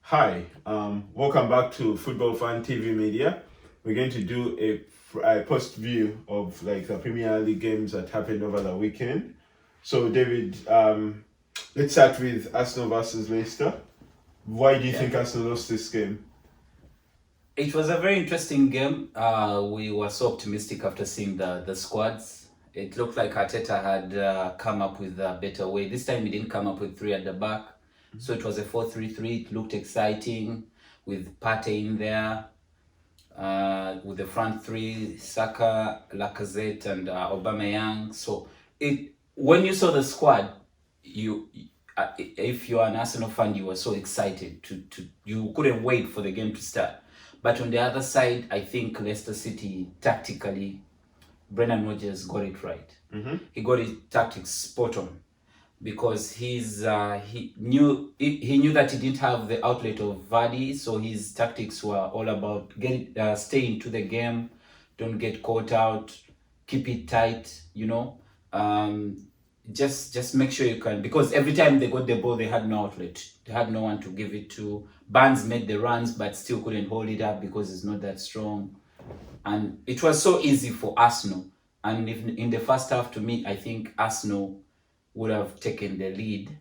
Hi, welcome back to Football Fan TV Media. We're going to do a post view of like the Premier League games that happened over the weekend. So, David, let's start with Arsenal versus Leicester. Why do you think Arsenal lost this game? It was a very interesting game. We were so optimistic after seeing the squads. It looked like Arteta had come up with a better way. This time he didn't come up with three at the back. So it was a 4-3-3. It looked exciting with Partey in there, with the front three, Saka, Lacazette, and Aubameyang. So when you saw the squad, if you're an Arsenal fan, you were so excited you couldn't wait for the game to start. But on the other side, I think Leicester City tactically, Brendan Rodgers got it right. He got his tactics spot on because he knew that he didn't have the outlet of Vardy, so his tactics were all about stay into the game, don't get caught out, keep it tight, just make sure you can, because every time they got the ball, they had no outlet. They had no one to give it to. Barnes made the runs, but still couldn't hold it up because it's not that strong. And it was so easy for Arsenal. And if, in the first half, to me, I think Arsenal would have taken the lead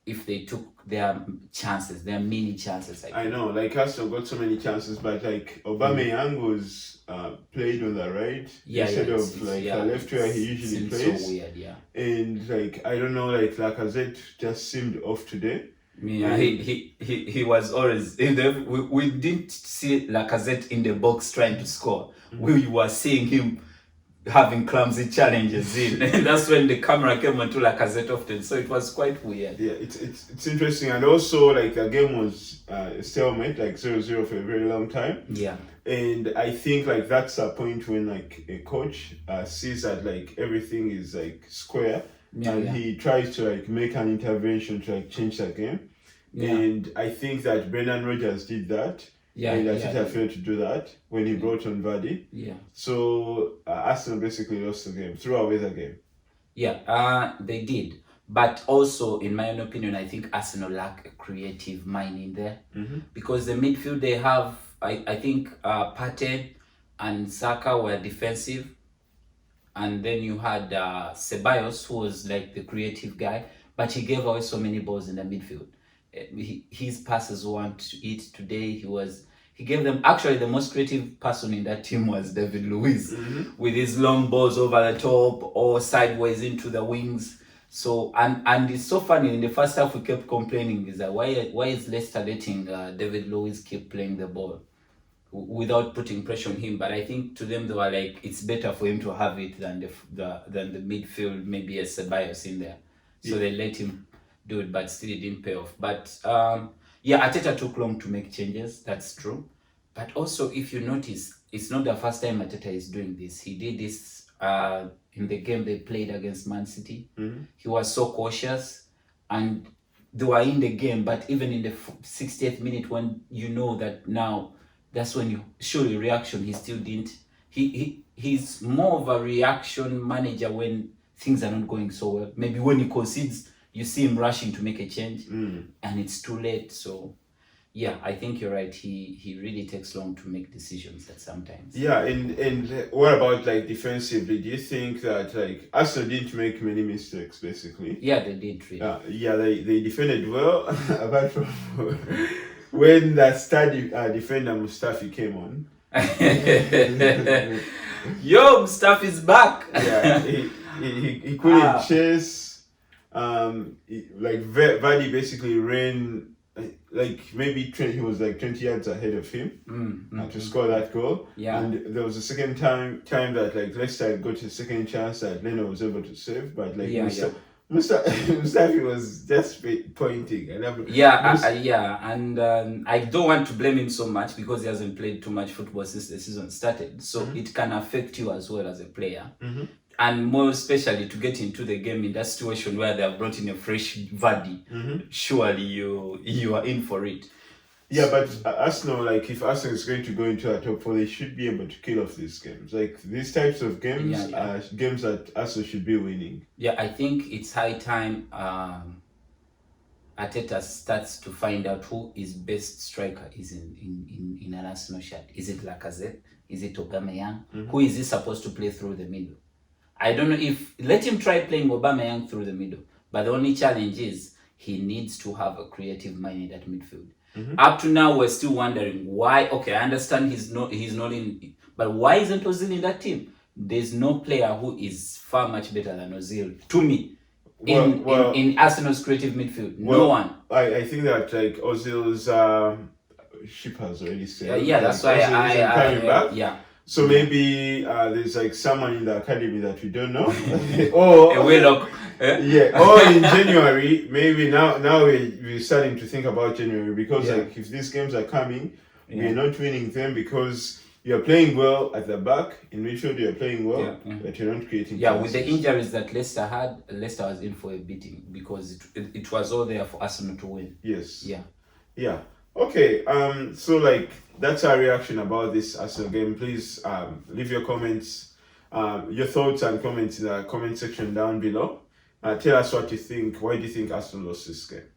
if they took their chances, their mini chances. I know, like Arsenal got so many chances, but like Aubameyang was played on the right instead of the left where he usually plays. So weird, yeah. And like I don't know, like Lacazette just seemed off today. Yeah, he was always in the. We didn't see Lacazette in the box trying to score. We were seeing him having clumsy challenges in, and that's when the camera came onto Lacazette often. So it was quite weird. Yeah, it's interesting, and also like the game was stalemate, like 0-0 for a very long time. Yeah, and I think like that's a point when like a coach sees that like everything is like square, and he tries to like make an intervention to like change the game. And I think that Brendan Rodgers did that. And Arteta failed to do that when he brought on Vardy. Yeah. So Arsenal basically lost the game, threw away the game. Yeah, they did. But also, in my own opinion, I think Arsenal lack a creative mind in there. Because the midfield they have, I think Partey and Saka were defensive. And then you had Ceballos, who was like the creative guy, but he gave away so many balls in the midfield. His passes weren't to eat today. He gave them, actually the most creative person in that team was David Luiz, with his long balls over the top or sideways into the wings. So and it's so funny, in the first half we kept complaining is that why is Leicester letting David Luiz keep playing the ball without putting pressure on him? But I think to them they were like, it's better for him to have it than the midfield, maybe a Ceballos in there. So they let him do it, but still it didn't pay off. But Arteta took long to make changes, that's true. But also, if you notice, it's not the first time Arteta is doing this. He did this in the game they played against Man City. He was so cautious, and they were in the game, but even in the 60th minute, when you know that now, that's when you show your reaction, he still didn't. He's more of a reaction manager when things are not going so well. Maybe when he concedes, you see him rushing to make a change, and it's too late. So, yeah, I think you're right. He really takes long to make decisions at sometimes. Yeah, and what about like defensively? Do you think that like Arsenal didn't make many mistakes basically? Yeah, they did really. They defended well, apart from when that star defender Mustafi came on. Yo, Mustafi's back. Yeah, he couldn't chase. Like Vardy basically ran like maybe he was like 20 yards ahead of him to score that goal. Yeah. And there was a second time that like Leicester got a second chance that Leno was able to save, but like Mustafi was just pointing. And I don't want to blame him so much because he hasn't played too much football since the season started. So it can affect you as well as a player. And more especially to get into the game in that situation where they have brought in a fresh Vardy, surely you are in for it. Yeah, but Arsenal, like if Arsenal is going to go into a top four, they should be able to kill off these games. Like these types of games are games that Arsenal should be winning. Yeah, I think it's high time Arteta starts to find out who his best striker is in an Arsenal shirt. Is it Lacazette? Is it Aubameyang? Who is he supposed to play through the middle? I don't know if... Let him try playing Aubameyang through the middle. But the only challenge is he needs to have a creative mind in that midfield. Up to now, we're still wondering why. Okay, I understand he's not in... But why isn't Ozil in that team? There's no player who is far much better than Ozil, to me, in Arsenal's creative midfield. No one. I think that like Ozil's ship has already sailed. Yeah, that's why coming back. Yeah. So maybe there's like someone in the academy that we don't know. Or or in January, maybe now we're starting to think about January, because like if these games are coming, we're not winning them because you're playing well at the back. In midfield, you're playing well, but you're not creating chances. With the injuries that Leicester had, Leicester was in for a beating because it was all there for Arsenal to win. Yes. Yeah. Okay. So like that's our reaction about this Arsenal game. Please leave your comments, your thoughts and comments in the comment section down below. Tell us what you think. Why do you think Arsenal lost this game?